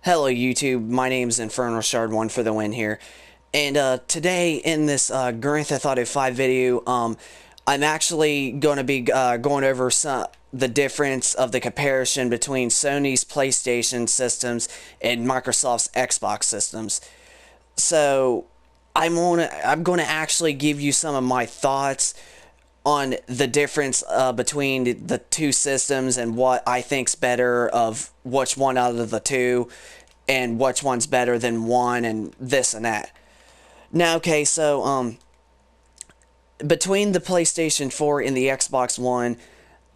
Hello YouTube, my name is Infernal Shard 1 for the win here. And today in this Grand Theft Auto 5 video, I'm actually going to be going over the difference of the comparison between Sony's PlayStation systems and Microsoft's Xbox systems. So I'm going to actually give you some of my thoughts on the difference between the two systems and what I think's better of which one out of the two and which one's better than one and this and that. Now, okay, so between the PlayStation 4 and the Xbox One,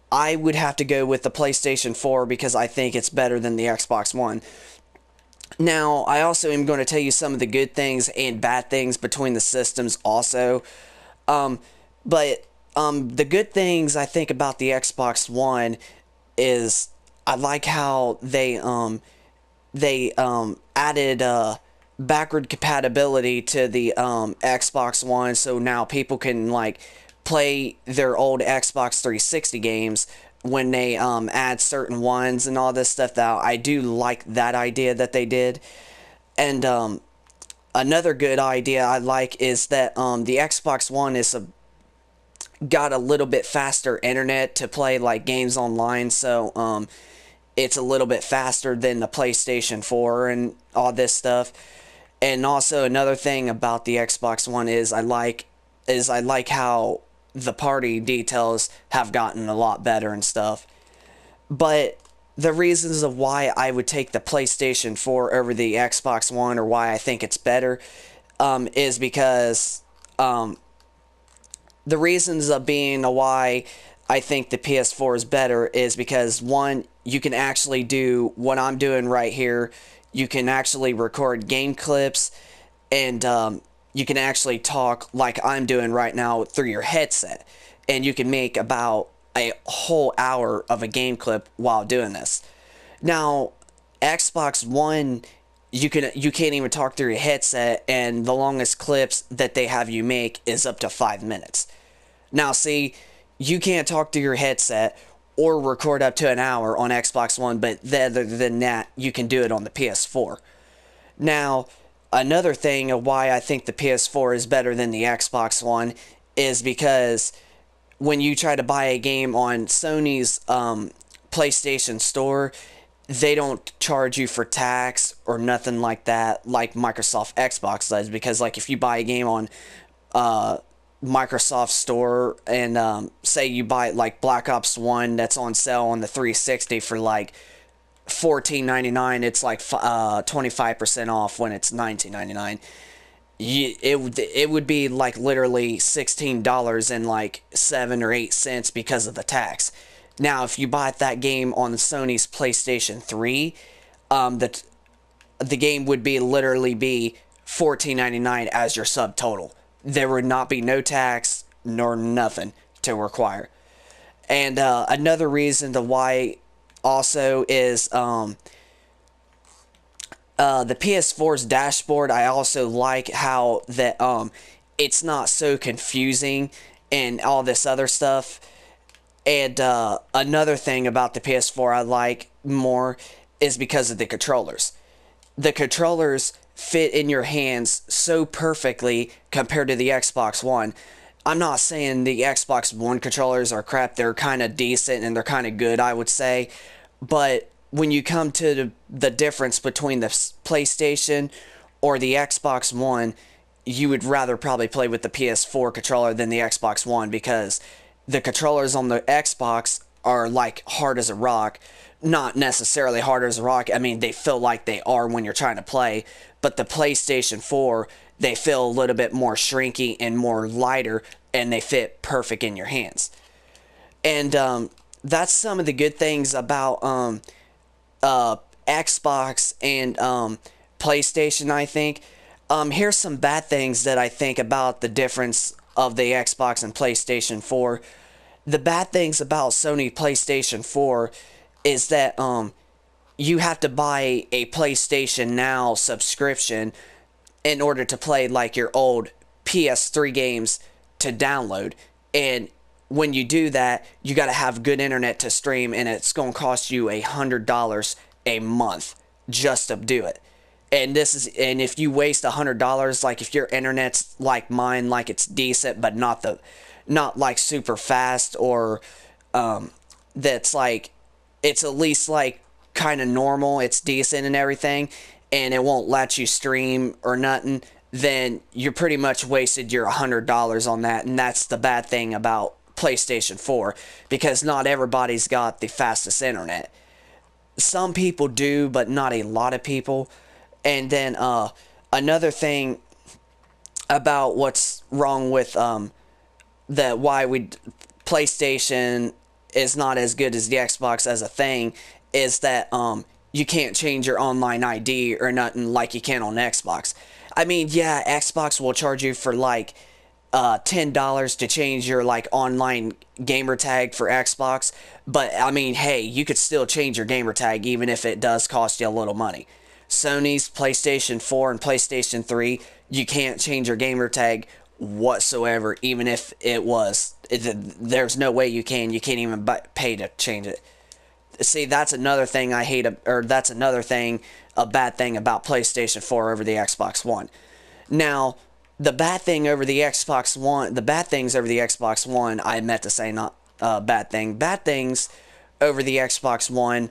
I would have to go with the PlayStation 4 because I think it's better than the Xbox One. Now, I also am going to tell you some of the good things and bad things between the systems also. But the good things I think about the Xbox One is I like how they added backward compatibility to the Xbox One, so now people can like play their old Xbox 360 games when they add certain ones and all this stuff. That I do like that idea that they did. And another good idea I like is that the Xbox One got a little bit faster internet to play like games online, so it's a little bit faster than the PlayStation 4 and all this stuff. And also another thing about the Xbox One is I like how the party details have gotten a lot better and stuff. But the reasons of why I would take the PlayStation 4 over the Xbox One, or why I think it's better, is because the reasons of being why I think the PS4 is better is because, one, you can actually do what I'm doing right here. You can actually record game clips, and you can actually talk like I'm doing right now through your headset. And you can make about a whole hour of a game clip while doing this. Now, Xbox One, you can't even talk through your headset, and the longest clips that they have you make is up to 5 minutes. Now, see, you can't talk to your headset or record up to an hour on Xbox One, but other than that, you can do it on the PS4. Now, another thing of why I think the PS4 is better than the Xbox One is because when you try to buy a game on Sony's PlayStation Store, they don't charge you for tax or nothing like that like Microsoft Xbox does. Because like if you buy a game on Microsoft Store and say you buy like Black Ops 1 that's on sale on the 360 for like $14.99, it's like 25% off when it's $19.99. It would be like literally $16 and like 7 or 8 cents because of the tax. Now, if you bought that game on Sony's PlayStation 3, the game would be literally be $14.99 as your subtotal. There would not be no tax nor nothing to require. And another reason to why also is the PS4's dashboard. I also like how that it's not so confusing and all this other stuff. And another thing about the PS4 I like more is because of the controllers. The controllers fit in your hands so perfectly compared to the Xbox One. I'm not saying the Xbox One controllers are crap. They're kind of decent and they're kind of good, I would say. But when you come to the difference between the PlayStation or the Xbox One, you would rather probably play with the PS4 controller than the Xbox One, because the controllers on the Xbox are like hard as a rock. Not necessarily hard as a rock. I mean, they feel like they are when you're trying to play. But the PlayStation 4, they feel a little bit more shrinky and more lighter, and they fit perfect in your hands. And that's some of the good things about Xbox and PlayStation, I think. Here's some bad things that I think about the difference of the Xbox and PlayStation 4. The bad things about Sony PlayStation 4 is that you have to buy a PlayStation Now subscription in order to play like your old PS3 games to download. And when you do that, you got to have good internet to stream, and it's going to cost you $100 a month just to do it. And if you waste $100, like if your internet's like mine, like it's decent but not like super fast, or that's like it's at least like kind of normal, it's decent and everything, and it won't let you stream or nothing, then you're pretty much wasted your $100 on that. And that's the bad thing about PlayStation 4, because not everybody's got the fastest internet. Some people do, but not a lot of people. And then another thing about what's wrong with that why PlayStation is not as good as the Xbox as a thing is that you can't change your online ID or nothing like you can on Xbox. I mean, yeah, Xbox will charge you for like $10 to change your like online gamer tag for Xbox, but I mean, hey, you could still change your gamer tag even if it does cost you a little money. Sony's PlayStation 4 and PlayStation 3, you can't change your gamer tag whatsoever, even if there's no way you can. You can't even pay to change it. See, that's another thing I hate, or that's another thing, a bad thing about PlayStation 4 over the Xbox One. Now, the bad things over the Xbox One, I meant to say not bad thing. Bad things over the Xbox One,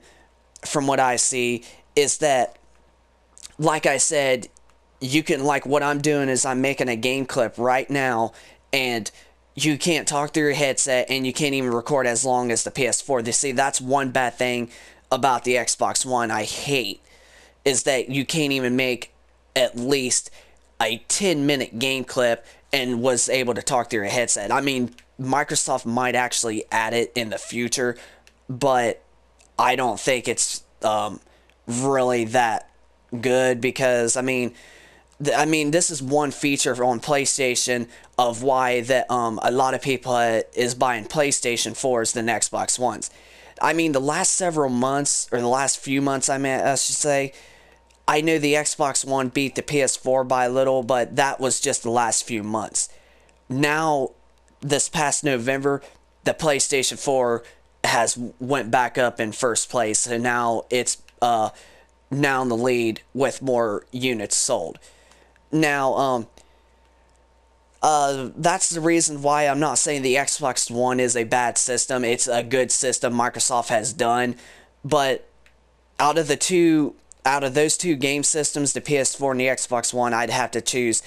from what I see, is that, like I said, you can, like what I'm doing is I'm making a game clip right now, and you can't talk through your headset, and you can't even record as long as the PS4. You see, that's one bad thing about the Xbox One I hate, is that you can't even make at least a 10-minute game clip and was able to talk through your headset. I mean, Microsoft might actually add it in the future, but I don't think it's really that good, because I mean this is one feature on PlayStation of why that a lot of people is buying PlayStation 4s than Xbox Ones. I mean, the last several months, or the last few months, I should say, I know the Xbox One beat the PS4 by a little, but that was just the last few months. Now, this past November, the PlayStation 4 has went back up in first place, and now it's now in the lead with more units sold. Now, that's the reason why I'm not saying the Xbox One is a bad system. It's a good system Microsoft has done, but out of those two game systems, the PS4 and the Xbox One, I'd have to choose.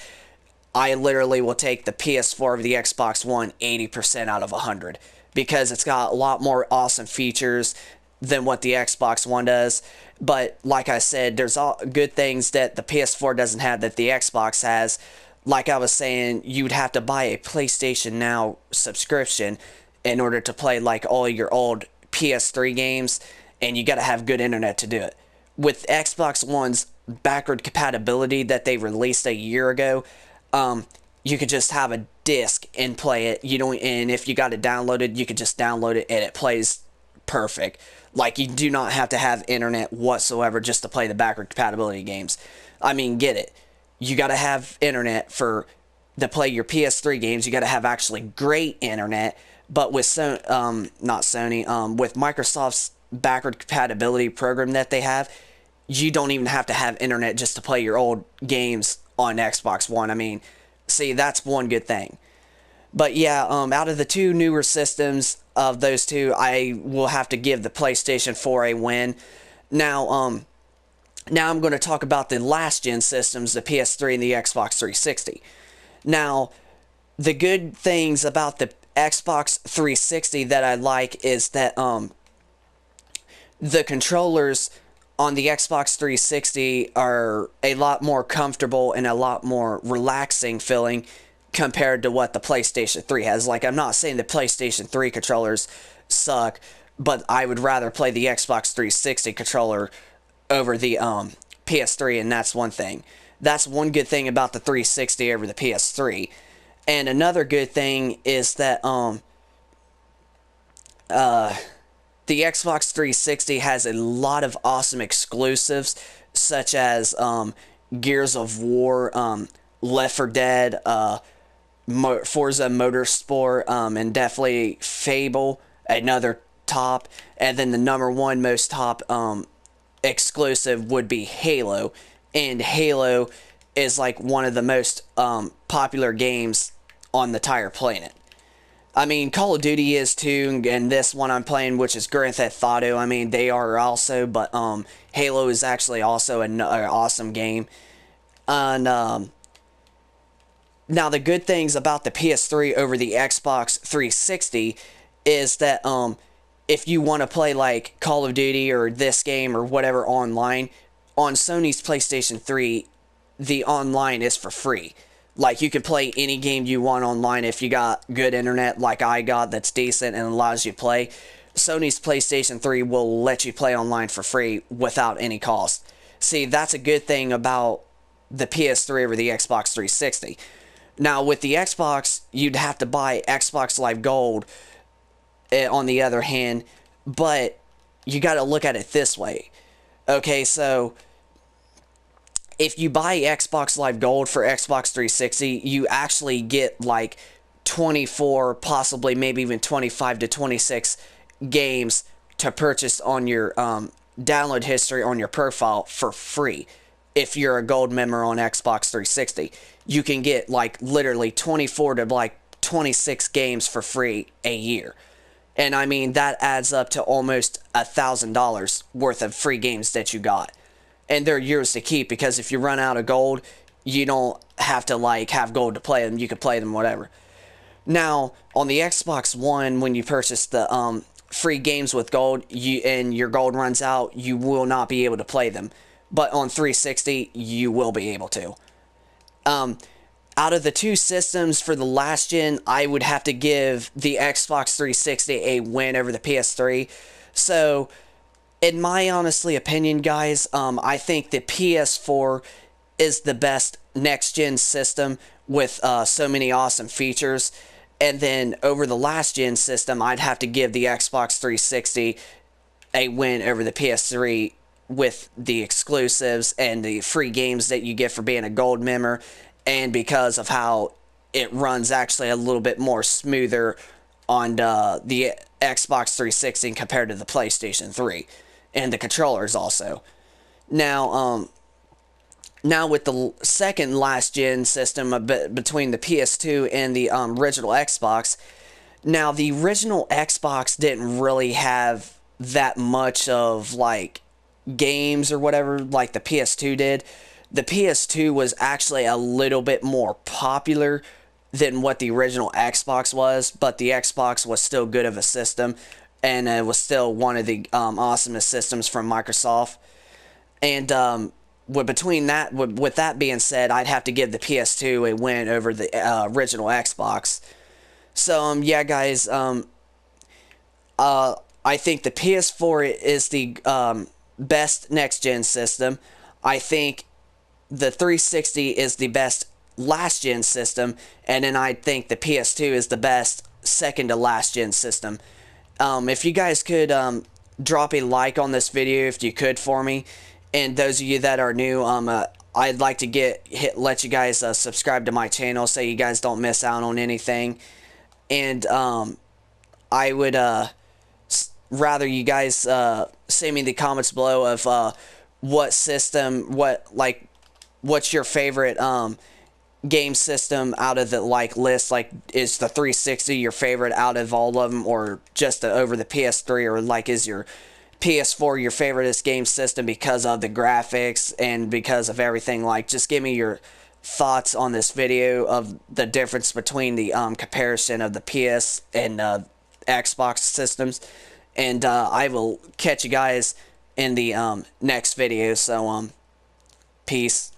I literally will take the PS4 over the Xbox One 80% out of 100, because it's got a lot more awesome features than what the Xbox One does. But like I said, there's all good things that the PS4 doesn't have that the Xbox has. Like I was saying, you'd have to buy a PlayStation Now subscription in order to play like all your old PS3 games, and you gotta have good internet to do it. With Xbox One's backward compatibility that they released a year ago, you could just have a disc and play it. And if you got it downloaded, you could just download it and it plays perfect. Like, you do not have to have internet whatsoever just to play the backward compatibility games. I mean, get it. You got to have internet to play your PS3 games. You got to have actually great internet. But with with Microsoft's backward compatibility program that they have, you don't even have to have internet just to play your old games on Xbox One. I mean, see, that's one good thing. But yeah, out of the two newer systems of those two, I will have to give the PlayStation 4 a win. Now I'm going to talk about the last gen systems, the PS3 and the Xbox 360. Now, the good things about the Xbox 360 that I like is that the controllers on the Xbox 360 are a lot more comfortable and a lot more relaxing feeling compared to what the PlayStation 3 has. Like, I'm not saying the PlayStation 3 controllers suck, but I would rather play the Xbox 360 controller over the PS3, and that's one thing. That's one good thing about the 360 over the PS3. And another good thing is that the Xbox 360 has a lot of awesome exclusives, such as Gears of War, Left 4 Dead, Forza Motorsport, and definitely Fable, another top. And then the number one most top exclusive would be Halo, and Halo is like one of the most popular games on the entire planet. I mean, Call of Duty is too, and this one I'm playing, which is Grand Theft Auto, I mean, they are also, but Halo is actually also an awesome game. And now the good things about the PS3 over the Xbox 360 is that if you want to play like Call of Duty or this game or whatever online, on Sony's PlayStation 3, the online is for free. Like, you can play any game you want online if you got good internet like I got that's decent and allows you to play. Sony's PlayStation 3 will let you play online for free without any cost. See, that's a good thing about the PS3 over the Xbox 360. Now, with the Xbox, you'd have to buy Xbox Live Gold on the other hand, but you got to look at it this way. Okay, so if you buy Xbox Live Gold for Xbox 360, you actually get like 24, possibly maybe even 25 to 26 games to purchase on your download history on your profile for free. If you're a gold member on Xbox 360, you can get like literally 24 to like 26 games for free a year. And I mean, that adds up to almost $1,000 worth of free games that you got. And they're yours to keep, because if you run out of gold, you don't have to like have gold to play them. You can play them whatever. Now, on the Xbox One, when you purchase the free games with gold, and your gold runs out, you will not be able to play them. But on 360, you will be able to. Out of the two systems for the last gen, I would have to give the Xbox 360 a win over the PS3. So, in my honestly opinion, guys, I think the PS4 is the best next-gen system with so many awesome features. And then over the last-gen system, I'd have to give the Xbox 360 a win over the PS3 with the exclusives and the free games that you get for being a gold member, and because of how it runs actually a little bit more smoother on the Xbox 360 compared to the PlayStation 3. And the controllers also. Now, now with the second last gen system between the PS2 and the original Xbox, now the original Xbox didn't really have that much of like games or whatever like the PS2 did. The PS2 was actually a little bit more popular than what the original Xbox was, but the Xbox was still good of a system, and it was still one of the awesomest systems from Microsoft. And with that being said, I'd have to give the PS2 a win over the original Xbox. So yeah, guys, I think the PS4 is the best next gen system. I think the 360 is the best last gen system, and then I think the PS2 is the best second to last gen system. If you guys could drop a like on this video, if you could, for me, and those of you that are new, I'd like to let you guys subscribe to my channel so you guys don't miss out on anything. And I would rather you guys say me in the comments below of what system, what's your favorite game system out of the list. Like, is the 360 your favorite out of all of them, or just over the PS3, or like is your PS4 your favoriteest game system because of the graphics and because of everything? Like, just give me your thoughts on this video of the difference between the comparison of the PS and Xbox systems, and I will catch you guys in the next video. So peace.